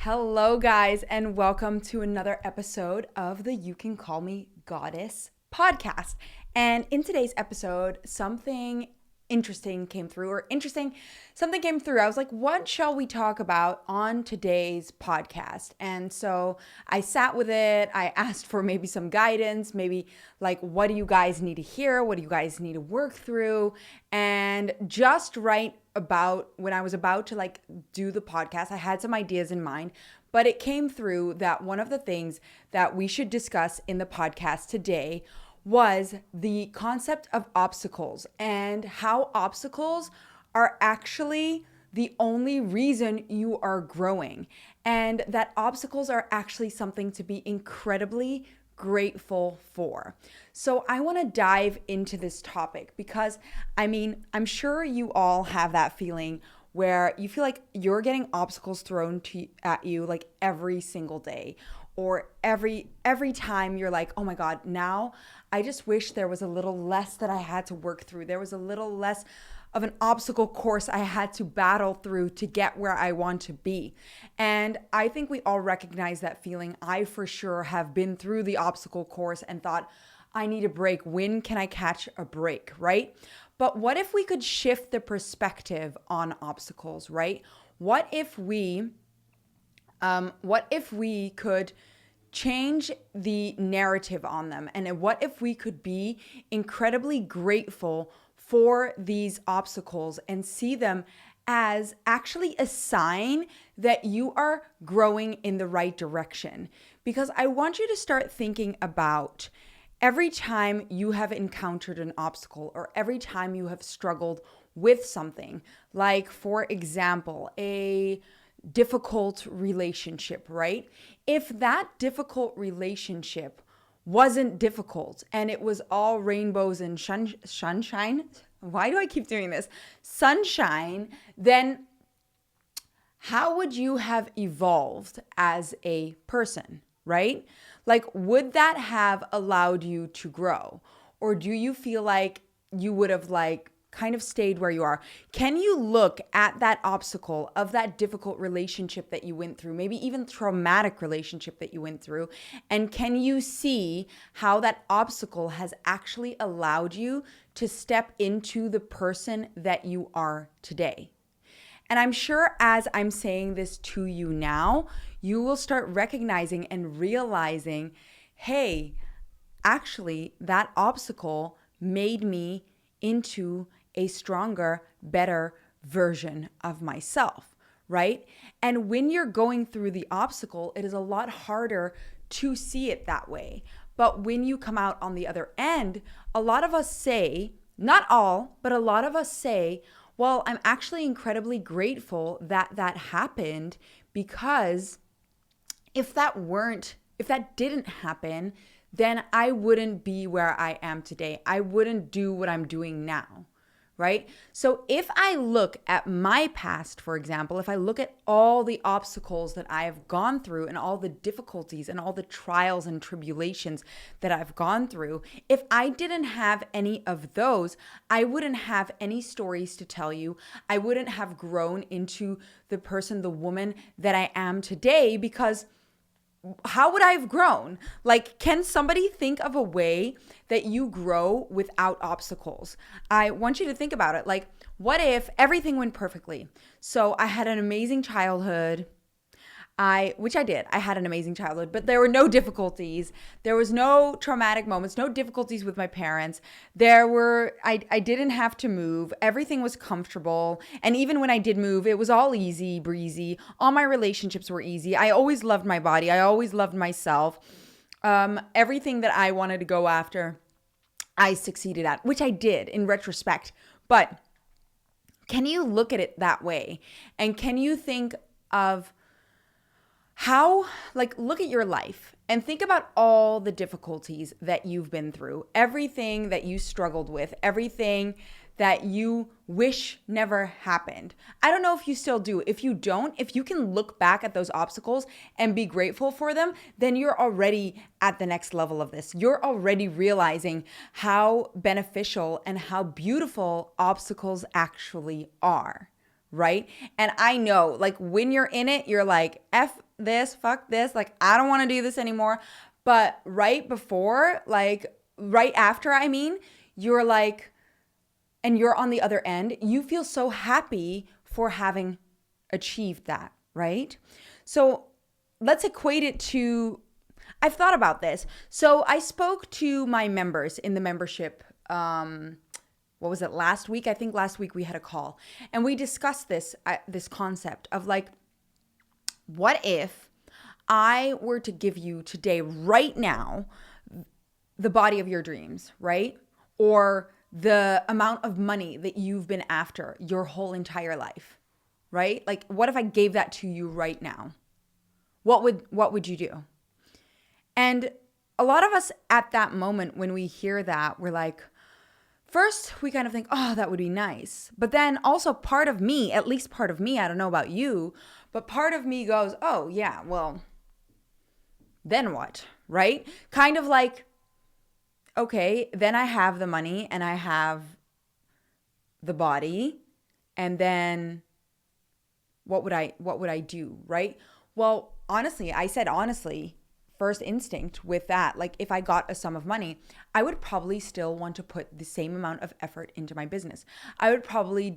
Hello, guys, and welcome to another episode of the You Can Call Me Goddess podcast. And in today's episode, something interesting came through. I was like, what shall we talk about on today's podcast? And so I sat with it. I asked for maybe some guidance, maybe like, what do you guys need to hear? What do you guys need to work through? And just right about when I was about to do the podcast, I had some ideas in mind, but it came through that one of the things that we should discuss in the podcast today was the concept of obstacles and how obstacles are actually the only reason you are growing, and that obstacles are actually something to be incredibly grateful for. So I want to dive into this topic because I'm sure you all have that feeling where you feel like you're getting obstacles thrown at you like every single day, or every time you're like, oh my God, now I just wish there was a little less that I had to work through. There was a little less of an obstacle course I had to battle through to get where I want to be. And I think we all recognize that feeling. I for sure have been through the obstacle course and thought, I need a break. When can I catch a break, right? But what if we could shift the perspective on obstacles, right? What if we could change the narrative on them? And what if we could be incredibly grateful for these obstacles and see them as actually a sign that you are growing in the right direction? Because I want you to start thinking about every time you have encountered an obstacle, or every time you have struggled with something, like, for example, a difficult relationship, right? If that difficult relationship wasn't difficult and it was all rainbows and sunshine, why do I keep doing this? Sunshine, then how would you have evolved as a person, right? Like, would that have allowed you to grow? Or do you feel like you would have kind of stayed where you are? Can you look at that obstacle of that difficult relationship that you went through, maybe even traumatic relationship that you went through, and can you see how that obstacle has actually allowed you to step into the person that you are today? And I'm sure as I'm saying this to you now, you will start recognizing and realizing, hey, actually, that obstacle made me into a stronger, better version of myself, right? And when you're going through the obstacle, it is a lot harder to see it that way. But when you come out on the other end, a lot of us say, not all, but a lot of us say, well, I'm actually incredibly grateful that that happened, because if that didn't happen, then I wouldn't be where I am today. I wouldn't do what I'm doing now, right? So if I look at my past, for example, if I look at all the obstacles that I have gone through and all the difficulties and all the trials and tribulations that I've gone through, if I didn't have any of those, I wouldn't have any stories to tell you. I wouldn't have grown into the person, the woman that I am today, because how would I have grown? Like, can somebody think of a way that you grow without obstacles? I want you to think about it. Like, what if everything went perfectly? So I had an amazing childhood. Which I did. I had an amazing childhood, but there were no difficulties. There was no traumatic moments, no difficulties with my parents. I didn't have to move. Everything was comfortable. And even when I did move, it was all easy breezy. All my relationships were easy. I always loved my body. I always loved myself. Everything that I wanted to go after, I succeeded at, which I did in retrospect. But can you look at it that way? And can you think of look at your life and think about all the difficulties that you've been through, everything that you struggled with, everything that you wish never happened. I don't know if you still do. If you don't, if you can look back at those obstacles and be grateful for them, then you're already at the next level of this. You're already realizing how beneficial and how beautiful obstacles actually are. Right? And I know, like, when you're in it, you're like, this, fuck this. Like, I don't want to do this anymore. But right before, like right after, I mean, you're like, and you're on the other end, you feel so happy for having achieved that, right? So let's equate it to, I've thought about this. So I spoke to my members in the membership, what was it, last week? I think last week we had a call and we discussed this concept of like, what if I were to give you today, right now, the body of your dreams, right? Or the amount of money that you've been after your whole entire life, right? Like, what if I gave that to you right now? What would you do? And a lot of us at that moment when we hear that, we're like, first we kind of think, oh, that would be nice. But then also part of me, at least part of me, I don't know about you, but part of me goes, oh yeah, well, then what, right? Kind of like, okay, then I have the money and I have the body, and then what would I do, right? Well, honestly, I said honestly, first instinct with that, like if I got a sum of money, I would probably still want to put the same amount of effort into my business. I would probably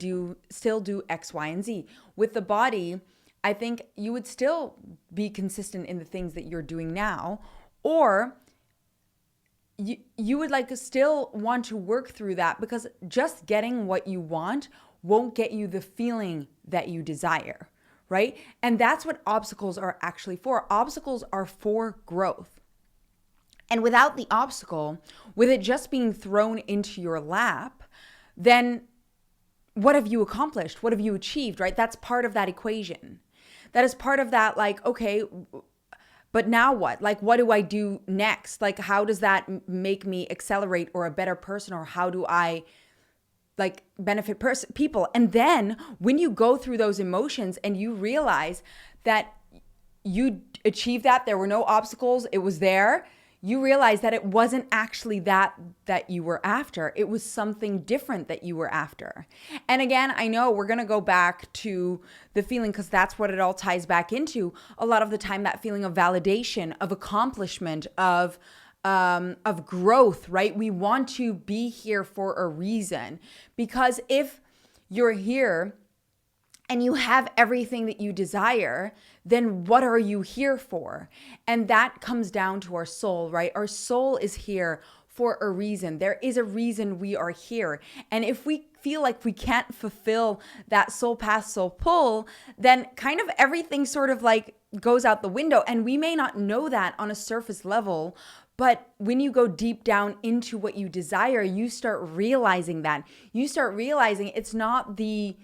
still do X, Y, and Z. With the body, I think you would still be consistent in the things that you're doing now, or you would like still want to work through that, because just getting what you want won't get you the feeling that you desire, right? And that's what obstacles are actually for. Obstacles are for growth. And without the obstacle, with it just being thrown into your lap, then what have you accomplished? What have you achieved, right? That's part of that equation. That is part of that, like, okay, but now what? Like, what do I do next? Like, how does that make me accelerate or a better person? Or how do I like benefit people? And then when you go through those emotions and you realize that you achieved that, there were no obstacles, it was there, you realize that it wasn't actually that you were after. It was something different that you were after. And again, I know we're going to go back to the feeling, because that's what it all ties back into. A lot of the time, that feeling of validation, of accomplishment, of growth, right? We want to be here for a reason, because if you're here and you have everything that you desire, then what are you here for? And that comes down to our soul, right? Our soul is here for a reason. There is a reason we are here. And if we feel like we can't fulfill that soul path, soul pull, then kind of everything sort of like goes out the window. And we may not know that on a surface level, but when you go deep down into what you desire, you start realizing that. You start realizing it's not the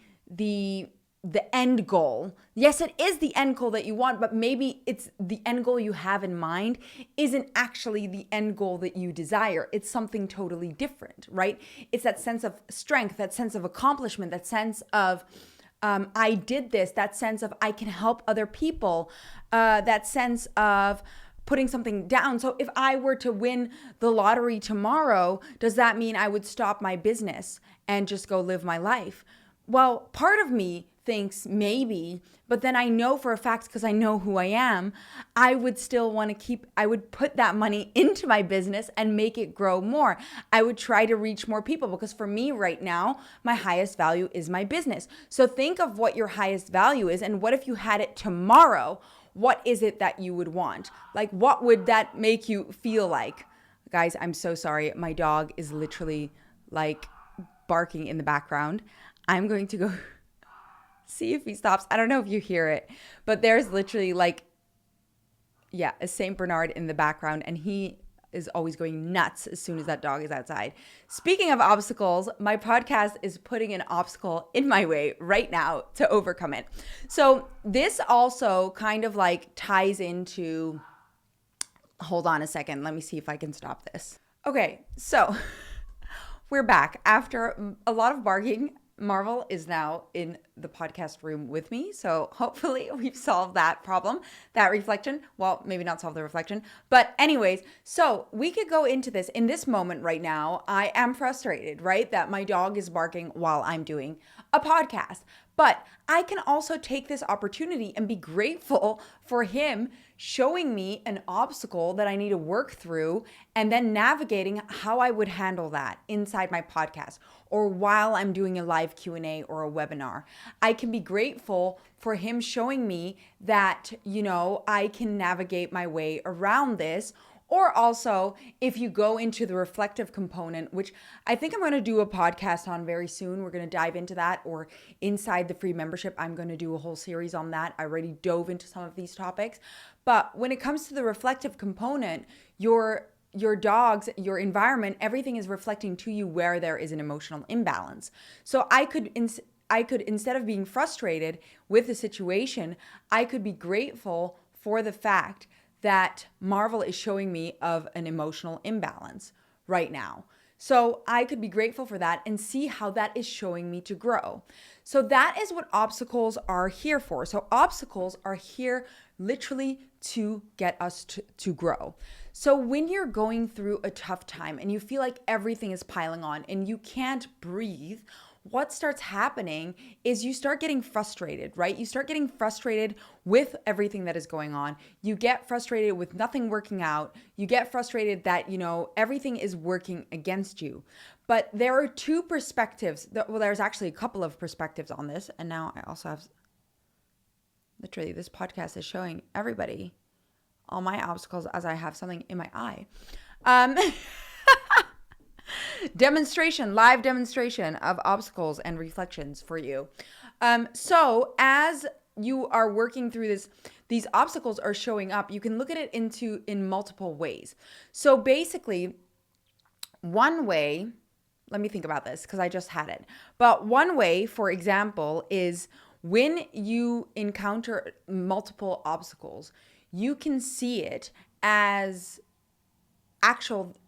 end goal. Yes, it is the end goal that you want, but maybe it's the end goal you have in mind isn't actually the end goal that you desire. It's something totally different, right? It's that sense of strength, that sense of accomplishment, that sense of I did this, that sense of I can help other people, that sense of putting something down. So if I were to win the lottery tomorrow, does that mean I would stop my business and just go live my life? Well, part of me thinks maybe, but then I know for a fact, because I know who I am, I would still want to I would put that money into my business and make it grow more. I would try to reach more people, because for me right now, my highest value is my business. So think of what your highest value is, and what if you had it tomorrow? What is it that you would want? Like, what would that make you feel like? Guys, I'm so sorry. My dog is literally like barking in the background. I'm going to go see if he stops. I don't know if you hear it, but there's literally like, yeah, a Saint Bernard in the background, and he is always going nuts as soon as that dog is outside. Speaking of obstacles, my podcast is putting an obstacle in my way right now to overcome it. So this also kind of like ties into, hold on a second. Let me see if I can stop this. Okay, so we're back after a lot of barking. Marvel is now in the podcast room with me. So hopefully we've solved that problem, that reflection. Well, maybe not solve the reflection, but anyways, so we could go into this in this moment right now. I am frustrated, right? That my dog is barking while I'm doing a podcast. But I can also take this opportunity and be grateful for him showing me an obstacle that I need to work through and then navigating how I would handle that inside my podcast or while I'm doing a live Q&A or a webinar. I can be grateful for him showing me that, I can navigate my way around this. Or also, if you go into the reflective component, which I think I'm going to do a podcast on very soon, we're going to dive into that, or inside the free membership, I'm going to do a whole series on that. I already dove into some of these topics. But when it comes to the reflective component, your dogs, your environment, everything is reflecting to you where there is an emotional imbalance. So I could, instead of being frustrated with the situation, I could be grateful for the fact that Marvel is showing me of an emotional imbalance right now. So I could be grateful for that and see how that is showing me to grow. So that is what obstacles are here for. So obstacles are here literally to get us to grow. So when you're going through a tough time and you feel like everything is piling on and you can't breathe, what starts happening is you start getting frustrated, right? You start getting frustrated with everything that is going on. You get frustrated with nothing working out. You get frustrated that, everything is working against you. But there are two perspectives. Well, there's actually a couple of perspectives on this. And now I also have, literally, this podcast is showing everybody all my obstacles as I have something in my eye. Live demonstration of obstacles and reflections for you. So as you are working through this, these obstacles are showing up. You can look at it in multiple ways. So basically, one way, let me think about this because I just had it. But one way, for example, is when you encounter multiple obstacles, you can see it as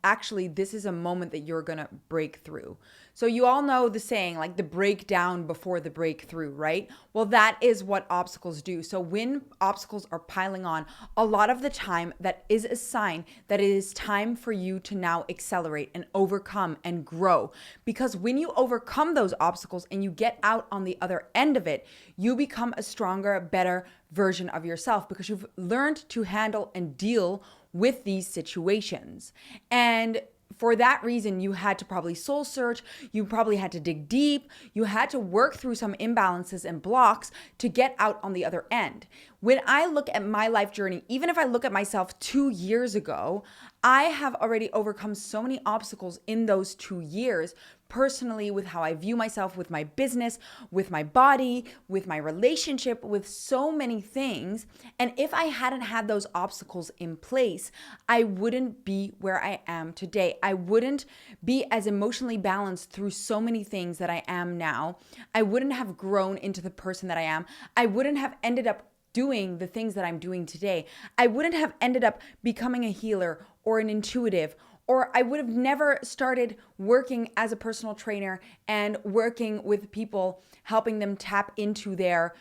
actually this is a moment that you're going to break through. So you all know the saying, like the breakdown before the breakthrough, right? Well, that is what obstacles do. So when obstacles are piling on, a lot of the time that is a sign that it is time for you to now accelerate and overcome and grow. Because when you overcome those obstacles and you get out on the other end of it, you become a stronger, better version of yourself because you've learned to handle and deal with these situations. And for that reason, you had to probably soul search, you probably had to dig deep, you had to work through some imbalances and blocks to get out on the other end. When I look at my life journey, even if I look at myself 2 years ago, I have already overcome so many obstacles in those 2 years, personally, with how I view myself, with my business, with my body, with my relationship, with so many things. And if I hadn't had those obstacles in place, I wouldn't be where I am today. I wouldn't be as emotionally balanced through so many things that I am now. I wouldn't have grown into the person that I am. I wouldn't have ended up doing the things that I'm doing today. I wouldn't have ended up becoming a healer or an intuitive, or I would have never started working as a personal trainer and working with people, helping them tap into their,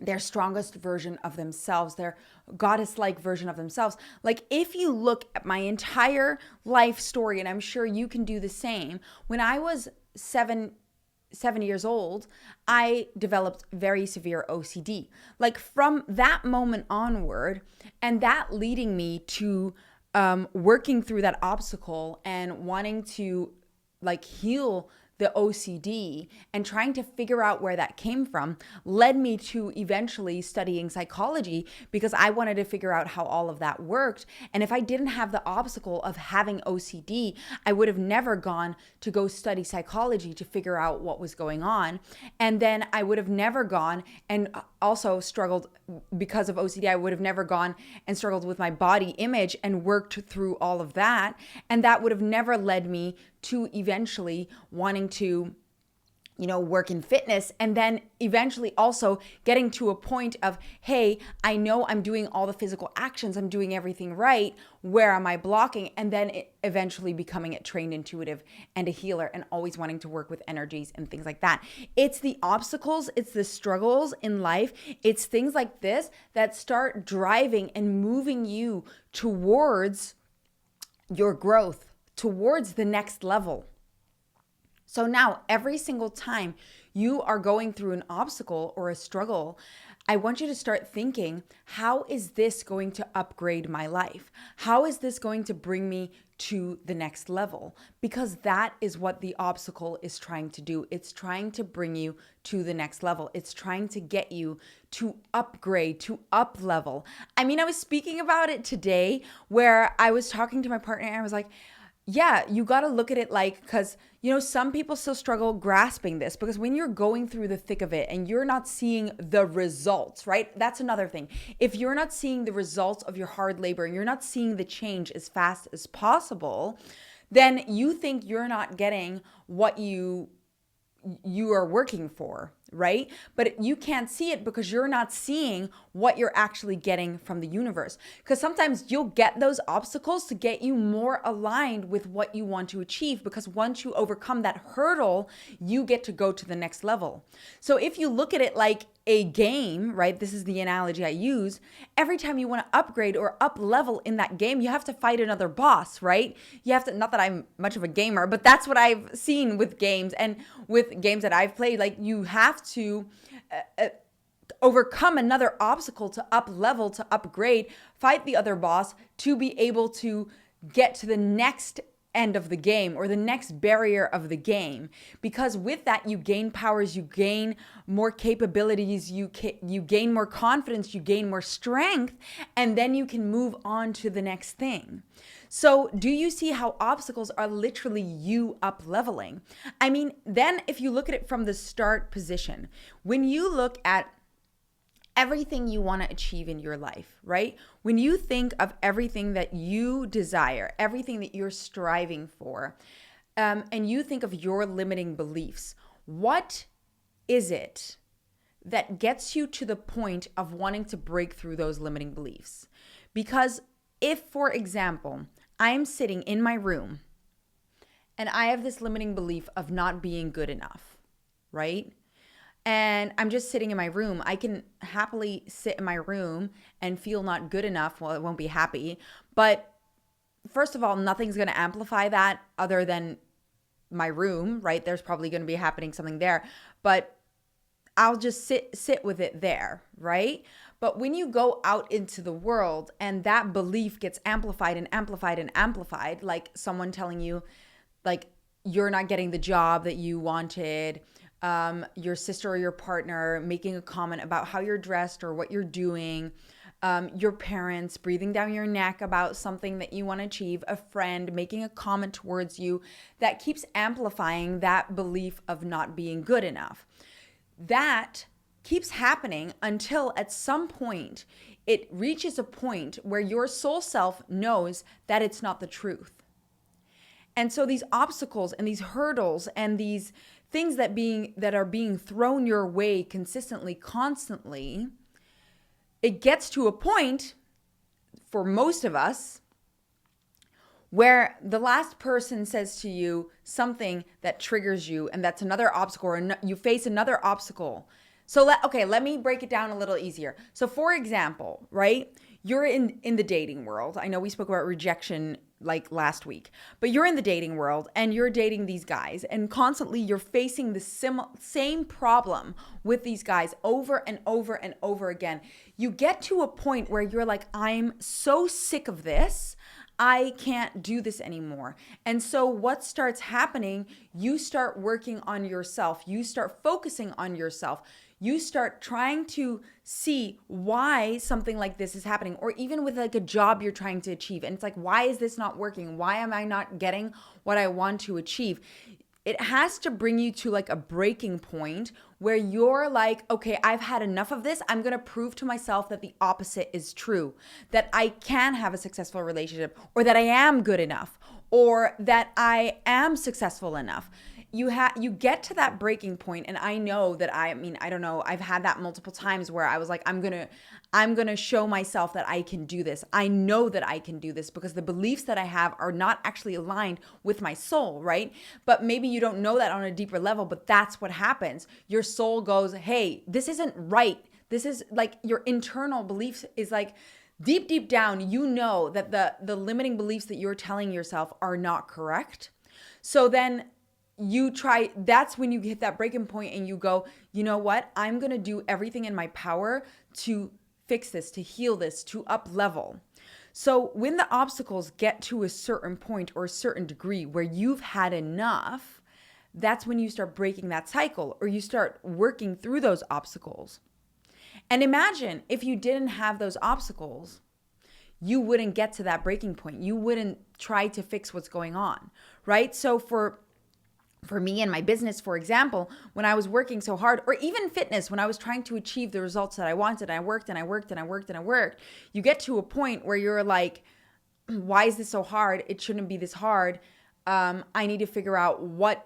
their strongest version of themselves, their goddess-like version of themselves. Like if you look at my entire life story, and I'm sure you can do the same, when I was 7 years old, I developed very severe OCD. Like from that moment onward, and that leading me to working through that obstacle and wanting to heal the OCD and trying to figure out where that came from led me to eventually studying psychology because I wanted to figure out how all of that worked. And if I didn't have the obstacle of having OCD, I would have never gone to go study psychology to figure out what was going on. And then I would have never gone and also struggled because of OCD. I would have never gone and struggled with my body image and worked through all of that. And that would have never led me to eventually wanting to, work in fitness, and then eventually also getting to a point of, hey, I know I'm doing all the physical actions, I'm doing everything right, where am I blocking? And then eventually becoming a trained intuitive and a healer and always wanting to work with energies and things like that. It's the obstacles, it's the struggles in life, it's things like this that start driving and moving you towards your growth, towards the next level. So now every single time you are going through an obstacle or a struggle, I want you to start thinking, how is this going to upgrade my life? How is this going to bring me to the next level? Because that is what the obstacle is trying to do. It's trying to bring you to the next level. It's trying to get you to upgrade, to up level. I mean, I was speaking about it today where I was talking to my partner and I was like, yeah, you got to look at it like, because, some people still struggle grasping this because when you're going through the thick of it and you're not seeing the results, right? That's another thing. If you're not seeing the results of your hard labor and you're not seeing the change as fast as possible, then you think you're not getting what you are working for, right? But you can't see it because you're not seeing what you're actually getting from the universe. Because sometimes you'll get those obstacles to get you more aligned with what you want to achieve. Because once you overcome that hurdle, you get to go to the next level. So if you look at it like a game, right? This is the analogy I use. Every time you want to upgrade or up level in that game, you have to fight another boss, right? You have to, not that I'm much of a gamer, but that's what I've seen with games and with games that I've played. Like you have to overcome another obstacle to up level, to upgrade, fight the other boss to be able to get to the next end of the game or the next barrier of the game. Because with that, you gain powers, you gain more capabilities, you gain more confidence, you gain more strength, and then you can move on to the next thing. So do you see how obstacles are literally you up leveling? I mean, then if you look at it from the start position, when you look at everything you want to achieve in your life, right? When you think of everything that you desire, everything that you're striving for, and you think of your limiting beliefs, what is it that gets you to the point of wanting to break through those limiting beliefs? Because if, for example, I'm sitting in my room and I have this limiting belief of not being good enough, right? And I'm just sitting in my room, I can happily sit in my room and feel not good enough. Well, I won't be happy. But first of all, nothing's going to amplify that other than my room, right? There's probably going to be happening something there. But I'll just sit with it there, right? But when you go out into the world and that belief gets amplified and amplified and amplified, like someone telling you, like, you're not getting the job that you wanted, your sister or your partner making a comment about how you're dressed or what you're doing, your parents breathing down your neck about something that you want to achieve, a friend making a comment towards you that keeps amplifying that belief of not being good enough. That keeps happening until at some point it reaches a point where your soul self knows that it's not the truth. And so these obstacles and these hurdles and these things that are being thrown your way consistently, constantly, it gets to a point for most of us where the last person says to you something that triggers you, and that's another obstacle, or you face another obstacle. So let me break it down a little easier. So for example, right, you're in the dating world. I know we spoke about rejection like last week, but you're in the dating world and you're dating these guys and constantly you're facing the same problem with these guys over and over and over again. You get to a point where you're like, I'm so sick of this. I can't do this anymore. And so what starts happening, you start working on yourself. You start focusing on yourself. You start trying to see why something like this is happening, or even with like a job you're trying to achieve. And it's like, why is this not working? Why am I not getting what I want to achieve? It has to bring you to like a breaking point where you're like, okay, I've had enough of this. I'm going to prove to myself that the opposite is true, that I can have a successful relationship, or that I am good enough, or that I am successful enough. You get to that breaking point, and I know that I don't know, I've had that multiple times where I was like, I'm gonna show myself that I can do this. I know that I can do this because the beliefs that I have are not actually aligned with my soul, right? But maybe you don't know that on a deeper level, but that's what happens. Your soul goes, hey, this isn't right. This is like your internal beliefs is like, deep down, you know that the limiting beliefs that you're telling yourself are not correct. So then that's when you hit that breaking point and you go, you know what? I'm going to do everything in my power to fix this, to heal this, to up level. So when the obstacles get to a certain point or a certain degree where you've had enough, that's when you start breaking that cycle, or you start working through those obstacles. And imagine if you didn't have those obstacles, you wouldn't get to that breaking point. You wouldn't try to fix what's going on, right? So for me and my business, for example, when I was working so hard, or even fitness, when I was trying to achieve the results that I wanted, I worked and I worked and I worked and I worked, you get to a point where you're like, why is this so hard? It shouldn't be this hard. I need to figure out what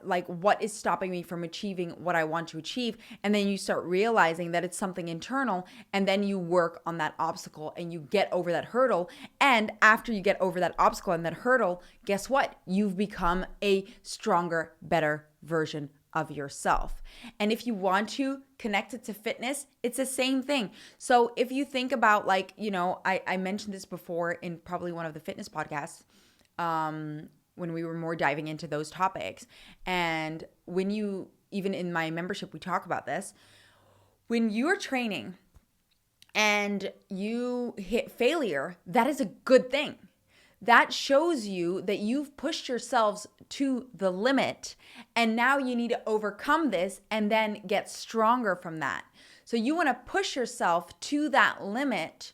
is stopping me from achieving what I want to achieve. And then you start realizing that it's something internal, and then you work on that obstacle and you get over that hurdle. And after you get over that obstacle and that hurdle, guess what? You've become a stronger, better version of yourself. And if you want to connect it to fitness, it's the same thing. So if you think about, like, I mentioned this before in probably one of the fitness podcasts, when we were more diving into those topics. And even in my membership, we talk about this. When you're training and you hit failure, that is a good thing. That shows you that you've pushed yourselves to the limit, and now you need to overcome this and then get stronger from that. So you want to push yourself to that limit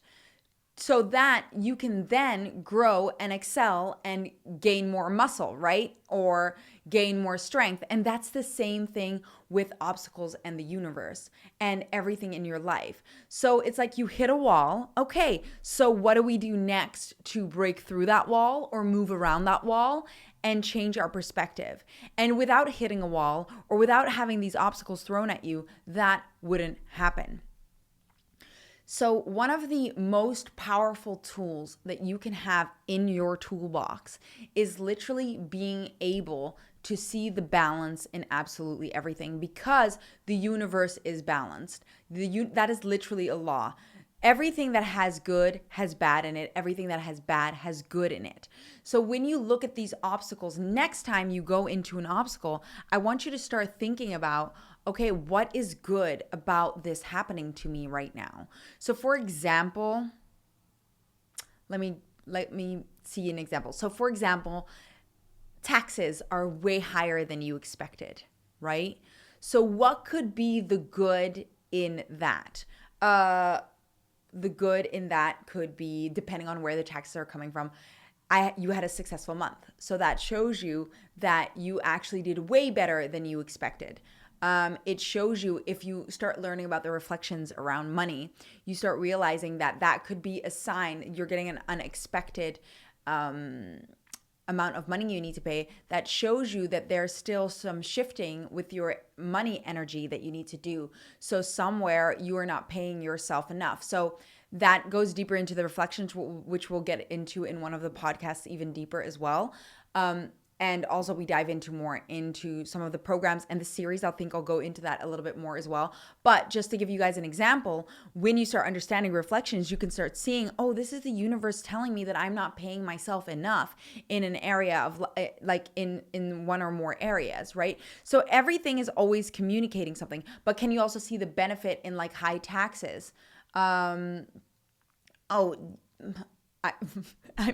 so that you can then grow and excel and gain more muscle, right? Or gain more strength. And that's the same thing with obstacles and the universe and everything in your life. So it's like you hit a wall. Okay, so what do we do next to break through that wall or move around that wall and change our perspective? And without hitting a wall or without having these obstacles thrown at you, that wouldn't happen. So one of the most powerful tools that you can have in your toolbox is literally being able to see the balance in absolutely everything, because the universe is balanced. That is literally a law. Everything that has good has bad in it. Everything that has bad has good in it. So when you look at these obstacles, next time you go into an obstacle, I want you to start thinking about, okay, what is good about this happening to me right now? So for example, let me see an example. So for example, taxes are way higher than you expected, right? So what could be the good in that? The good in that could be, depending on where the taxes are coming from, you had a successful month. So that shows you that you actually did way better than you expected. It shows you, if you start learning about the reflections around money, you start realizing that could be a sign you're getting an unexpected amount of money you need to pay. That shows you that there's still some shifting with your money energy that you need to do. So somewhere you are not paying yourself enough. So that goes deeper into the reflections, which we'll get into in one of the podcasts even deeper as well. And also we dive more into some of the programs and the series. I think I'll go into that a little bit more as well. But just to give you guys an example, when you start understanding reflections, you can start seeing, oh, this is the universe telling me that I'm not paying myself enough in an area of, like, in one or more areas, right? So everything is always communicating something. But can you also see the benefit in, like, high taxes? I'm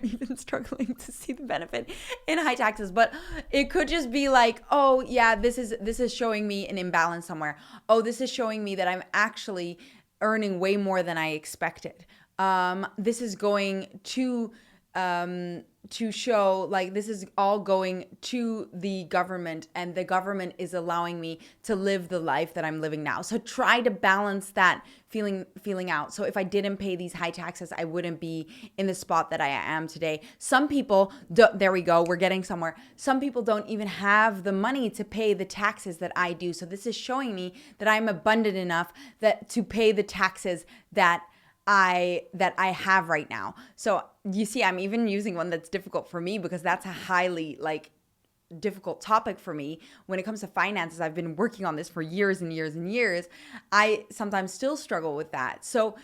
even struggling to see the benefit in high taxes, but it could just be like, oh yeah, this is showing me an imbalance somewhere. Oh, this is showing me that I'm actually earning way more than I expected. This is going to show, like, this is all going to the government, and the government is allowing me to live the life that I'm living now. So try to balance that feeling out. So if I didn't pay these high taxes, I wouldn't be in the spot that I am today. Some people, there we go, we're getting somewhere. Some people don't even have the money to pay the taxes that I do. So this is showing me that I'm abundant enough that to pay the taxes that I have right now. So you see, I'm even using one that's difficult for me, because that's a highly, like, difficult topic for me when it comes to finances. I've been working on this for years and years and years. I sometimes still struggle with that. So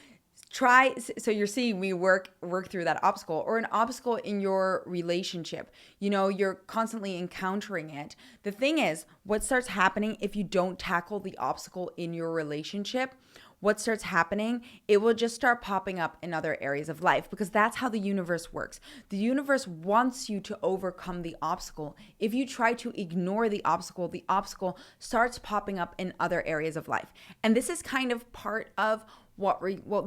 So you're seeing me work through that obstacle, or an obstacle in your relationship. You're constantly encountering it. The thing is, what starts happening if you don't tackle the obstacle in your relationship? What starts happening, it will just start popping up in other areas of life, because that's how the universe works. The universe wants you to overcome the obstacle. If you try to ignore the obstacle starts popping up in other areas of life. And this is kind of part of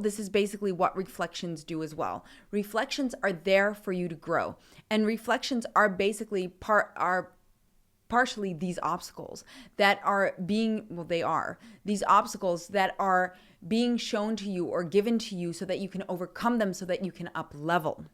this is basically what reflections do as well. Reflections are there for you to grow. And reflections are basically partially these obstacles that are these obstacles that are being shown to you or given to you so that you can overcome them, so that you can up level.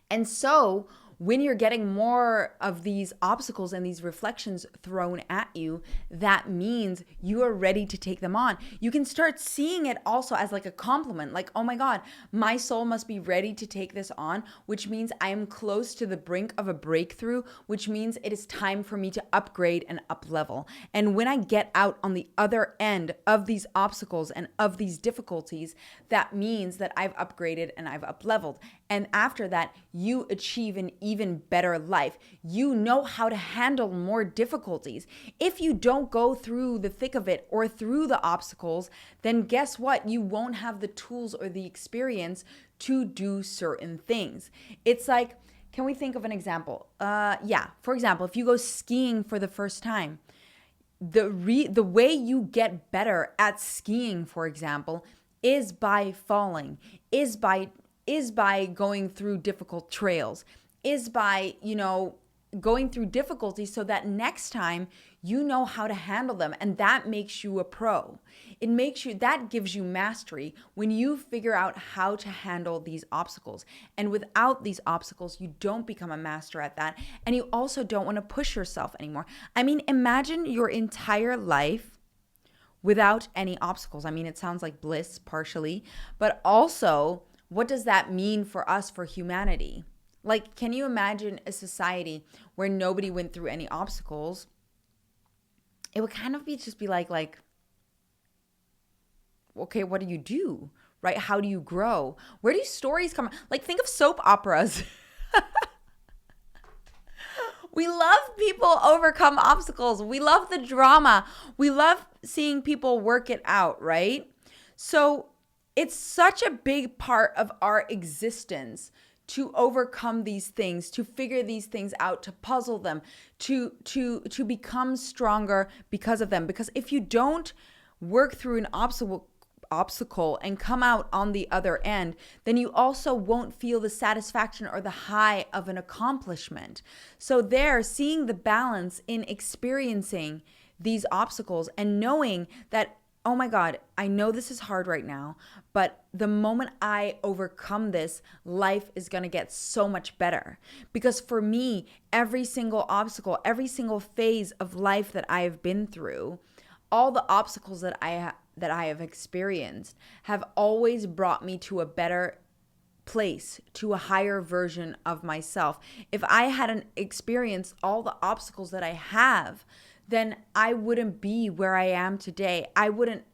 And so when you're getting more of these obstacles and these reflections thrown at you, that means you are ready to take them on. You can start seeing it also as like a compliment, like, oh my God, my soul must be ready to take this on, which means I am close to the brink of a breakthrough, which means it is time for me to upgrade and up level. And when I get out on the other end of these obstacles and of these difficulties, that means that I've upgraded and I've up leveled. And after that, you achieve an even better life. You know how to handle more difficulties. If you don't go through the thick of it or through the obstacles, then guess what? You won't have the tools or the experience to do certain things. It's like, can we think of an example? For example, if you go skiing for the first time, the way you get better at skiing, for example, is by falling, is by going through difficult trails, is by, going through difficulties so that next time you know how to handle them. And that makes you a pro. That gives you mastery when you figure out how to handle these obstacles. And without these obstacles, you don't become a master at that. And you also don't want to push yourself anymore. I mean, imagine your entire life without any obstacles. I mean, it sounds like bliss partially, but also, what does that mean for us, for humanity? Like, can you imagine a society where nobody went through any obstacles? It would kind of be like, okay, what do you do, right? How do you grow? Where do stories come? Like, think of soap operas. We love people overcome obstacles. We love the drama. We love seeing people work it out, right? So it's such a big part of our existence to overcome these things, to figure these things out, to puzzle them, to become stronger because of them. Because if you don't work through an obstacle and come out on the other end, then you also won't feel the satisfaction or the high of an accomplishment. So seeing the balance in experiencing these obstacles and knowing that, oh my God, I know this is hard right now, but the moment I overcome this, life is going to get so much better. Because for me, every single obstacle, every single phase of life that I have been through, all the obstacles that I have experienced have always brought me to a better place, to a higher version of myself. If I hadn't experienced all the obstacles that I have, then I wouldn't be where I am today. I wouldn't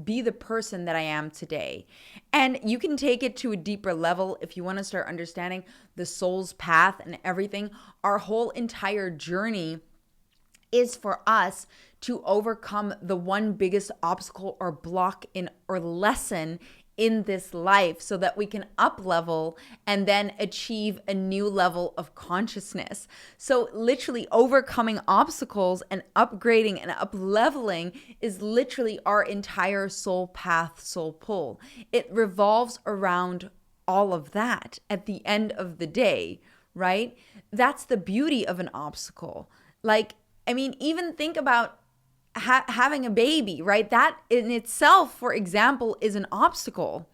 be the person that I am today. And you can take it to a deeper level if you want to start understanding the soul's path and everything. Our whole entire journey is for us to overcome the one biggest obstacle or block or lesson in this life so that we can up level and then achieve a new level of consciousness. So literally overcoming obstacles and upgrading and up leveling is literally our entire soul path, soul pull. It revolves around all of that at the end of the day, right? That's the beauty of an obstacle. Like, I mean, even think about having a baby, right? That in itself, for example, is an obstacle.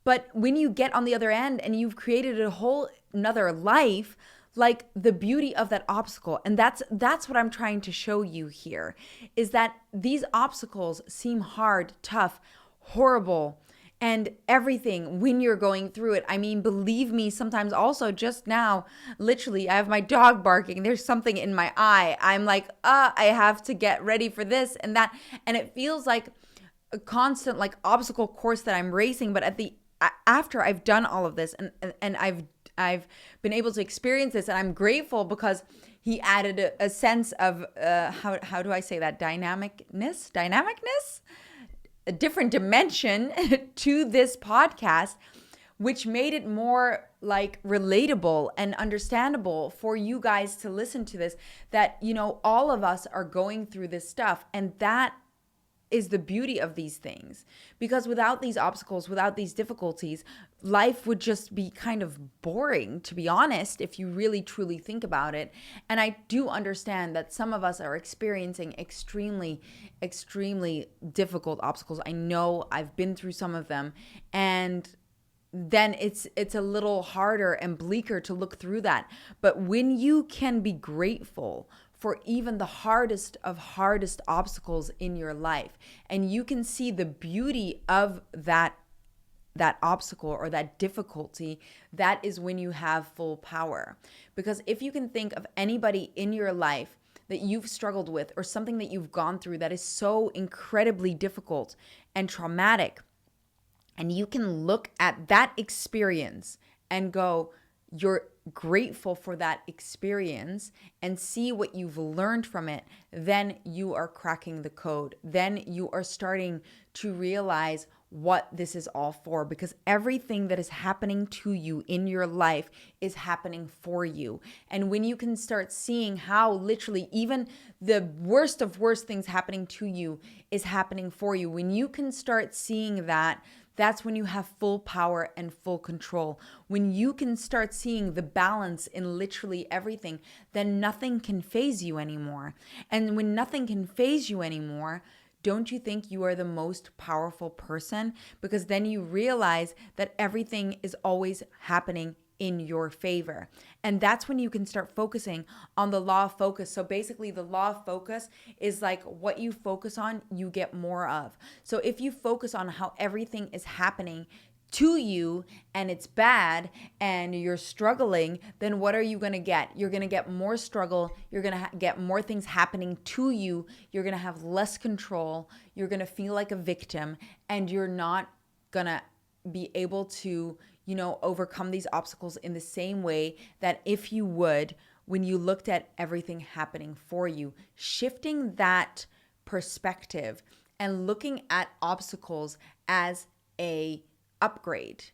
But when you get on the other end and you've created a whole another life, like the beauty of that obstacle, and that's what I'm trying to show you here, is that these obstacles seem hard, tough, horrible, and everything when you're going through it. I mean, believe me, sometimes also just now, literally, I have my dog barking. There's something in my eye. I'm like, I have to get ready for this and that. And it feels like a constant like obstacle course that I'm racing, but after I've done all of this and I've been able to experience this, and I'm grateful because he added a sense of how do I say that, dynamicness, a different dimension to this podcast, which made it more like relatable and understandable for you guys to listen to this, that, you know, all of us are going through this stuff. And that is the beauty of these things, because without these obstacles, without these difficulties, life would just be kind of boring, to be honest, if you really truly think about it. And I do understand that some of us are experiencing extremely, extremely difficult obstacles. I know I've been through some of them, and then it's a little harder and bleaker to look through that. But when you can be grateful for even the hardest of hardest obstacles in your life, and you can see the beauty of that obstacle or that difficulty, that is when you have full power. Because if you can think of anybody in your life that you've struggled with, or something that you've gone through that is so incredibly difficult and traumatic, and you can look at that experience and go, you're grateful for that experience, and see what you've learned from it, then you are cracking the code. Then you are starting to realize what this is all for, because everything that is happening to you in your life is happening for you. And when you can start seeing how literally even the worst of worst things happening to you is happening for you, when you can start seeing that, that's when you have full power and full control. When you can start seeing the balance in literally everything, then nothing can faze you anymore. And when nothing can faze you anymore, don't you think you are the most powerful person? Because then you realize that everything is always happening in your favor. And that's when you can start focusing on the law of focus. So basically, the law of focus is like what you focus on, you get more of. So if you focus on how everything is happening to you and it's bad and you're struggling, then what are you going to get? You're going to get more struggle. You're going to get more things happening to you. You're going to have less control. You're going to feel like a victim, and you're not going to be able to, you know, overcome these obstacles in the same way that if you would when you looked at everything happening for you. Shifting that perspective and looking at obstacles as a upgrade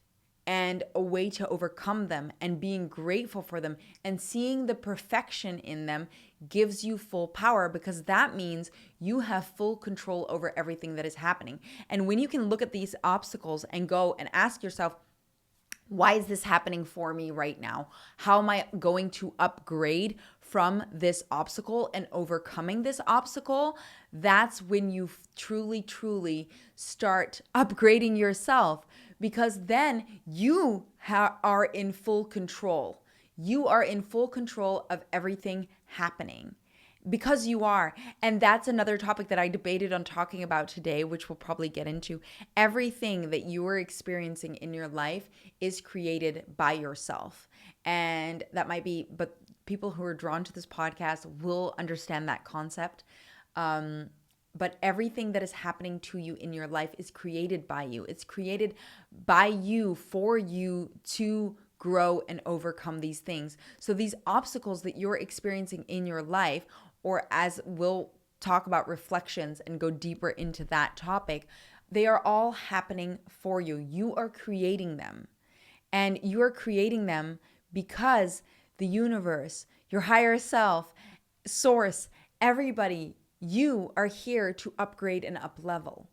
and a way to overcome them, and being grateful for them and seeing the perfection in them gives you full power, because that means you have full control over everything that is happening. And when you can look at these obstacles and go and ask yourself, why is this happening for me right now? How am I going to upgrade from this obstacle and overcoming this obstacle? That's when you truly, truly start upgrading yourself, because then you are in full control. You are in full control of everything happening, because you are. And that's another topic that I debated on talking about today, which we'll probably get into. Everything that you are experiencing in your life is created by yourself. And that might be, but people who are drawn to this podcast will understand that concept. But everything that is happening to you in your life is created by you. It's created by you for you to grow and overcome these things. So these obstacles that you're experiencing in your life, or as we'll talk about reflections and go deeper into that topic, they are all happening for you. You are creating them. And you are creating them because the universe, your higher self, source, everybody, you are here to upgrade and up level.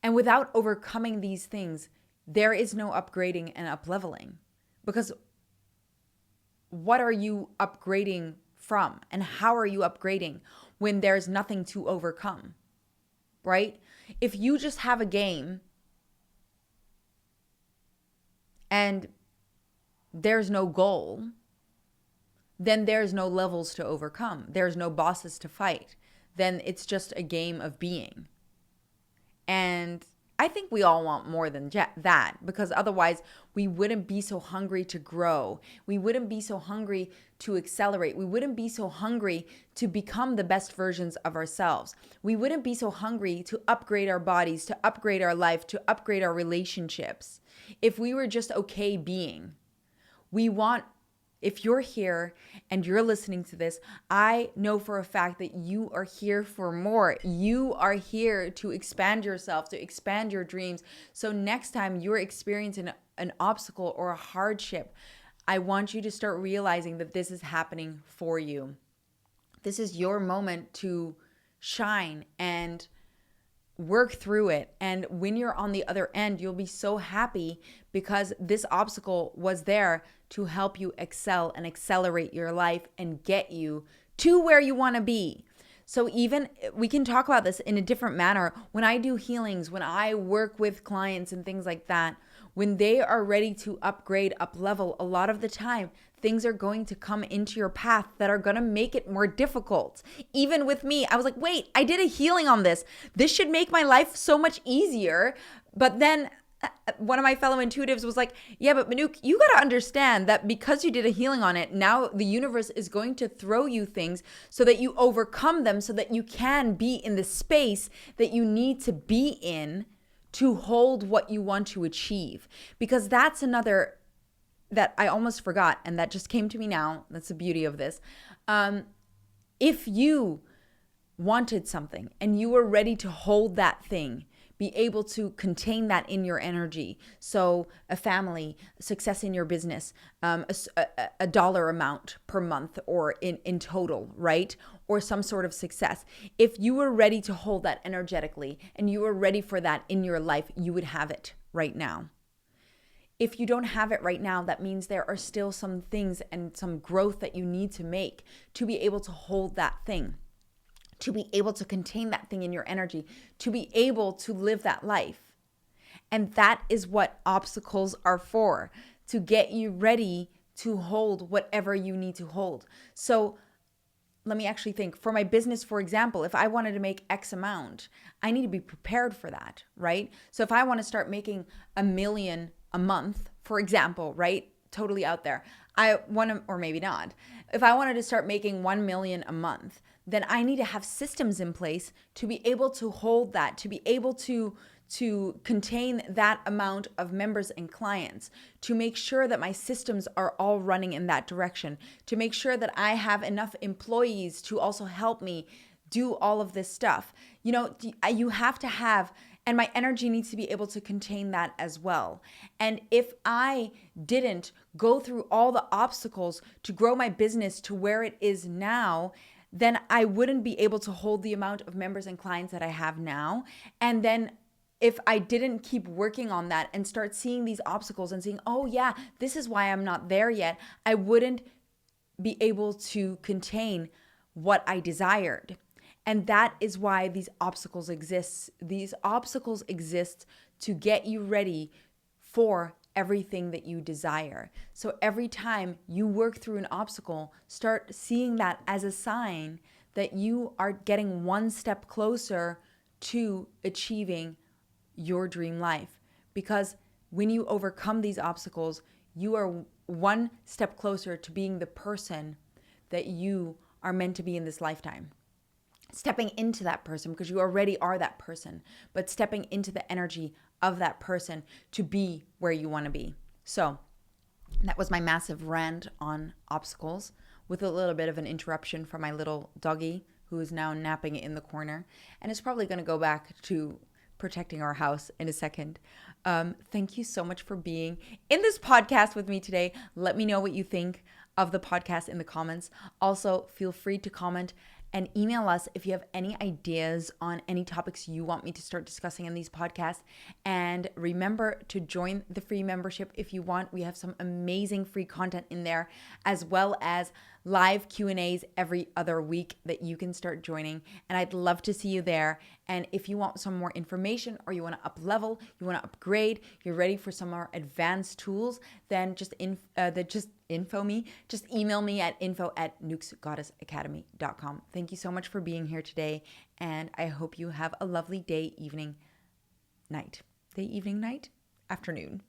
And without overcoming these things, there is no upgrading and up leveling. Because what are you upgrading from? And how are you upgrading when there's nothing to overcome? Right? If you just have a game and there's no goal, then there's no levels to overcome. There's no bosses to fight. Then it's just a game of being. And I think we all want more than that, because otherwise we wouldn't be so hungry to grow. We wouldn't be so hungry to accelerate. We wouldn't be so hungry to become the best versions of ourselves. We wouldn't be so hungry to upgrade our bodies, to upgrade our life, to upgrade our relationships if we were just okay being. We want, if you're here and you're listening to this, I know for a fact that you are here for more. You are here to expand yourself, to expand your dreams. So next time you're experiencing an obstacle or a hardship, I want you to start realizing that this is happening for you. This is your moment to shine and work through it. And when you're on the other end, you'll be so happy because this obstacle was there to help you excel and accelerate your life and get you to where you want to be. So even we can talk about this in a different manner. When I do healings, when I work with clients and things like that, when they are ready to upgrade, up level, a lot of the time, things are going to come into your path that are going to make it more difficult. Even with me, I was like, wait, I did a healing on this. This should make my life so much easier. But then one of my fellow intuitives was like, yeah, but Manouk, you got to understand that because you did a healing on it, now the universe is going to throw you things so that you overcome them, so that you can be in the space that you need to be in to hold what you want to achieve. Because that's another that I almost forgot, and that just came to me now. That's the beauty of this. If you wanted something and you were ready to hold that thing, be able to contain that in your energy. So a family, success in your business, a dollar amount per month or in total, right? Or some sort of success. If you were ready to hold that energetically and you were ready for that in your life, you would have it right now. If you don't have it right now, that means there are still some things and some growth that you need to make to be able to hold that thing, to be able to contain that thing in your energy, to be able to live that life. And that is what obstacles are for, to get you ready to hold whatever you need to hold. So let me actually think. For my business, for example, if I wanted to make X amount, I need to be prepared for that, right? So if I want to start making $1 million a month, for example, right? Totally out there. I want to, or maybe not. If I wanted to start making 1 million a month, then I need to have systems in place to be able to hold that, to be able to contain that amount of members and clients, to make sure that my systems are all running in that direction, to make sure that I have enough employees to also help me do all of this stuff. You know, you have to have, and my energy needs to be able to contain that as well. And if I didn't go through all the obstacles to grow my business to where it is now, then I wouldn't be able to hold the amount of members and clients that I have now. And then if I didn't keep working on that and start seeing these obstacles and seeing, oh yeah, this is why I'm not there yet, I wouldn't be able to contain what I desired. And that is why these obstacles exist. These obstacles exist to get you ready for everything that you desire. So every time you work through an obstacle, start seeing that as a sign that you are getting one step closer to achieving your dream life. Because when you overcome these obstacles, you are one step closer to being the person that you are meant to be in this lifetime. Stepping into that person, because you already are that person, but stepping into the energy of that person to be where you want to be. So that was my massive rant on obstacles, with a little bit of an interruption from my little doggy, who is now napping in the corner and is probably going to go back to protecting our house in a second. Thank you so much for being in this podcast with me today. Let me know what you think of the podcast in the comments. Also, feel free to comment and email us if you have any ideas on any topics you want me to start discussing in these podcasts. And remember to join the free membership if you want. We have some amazing free content in there, as well as live Q&As every other week that you can start joining. And I'd love to see you there. And if you want some more information, or you want to up level, you want to upgrade, you're ready for some more advanced tools, then just email me at info@NouksGoddessAcademy.com. Thank you so much for being here today, and I hope you have a lovely day, evening, night. day, evening, night, afternoon.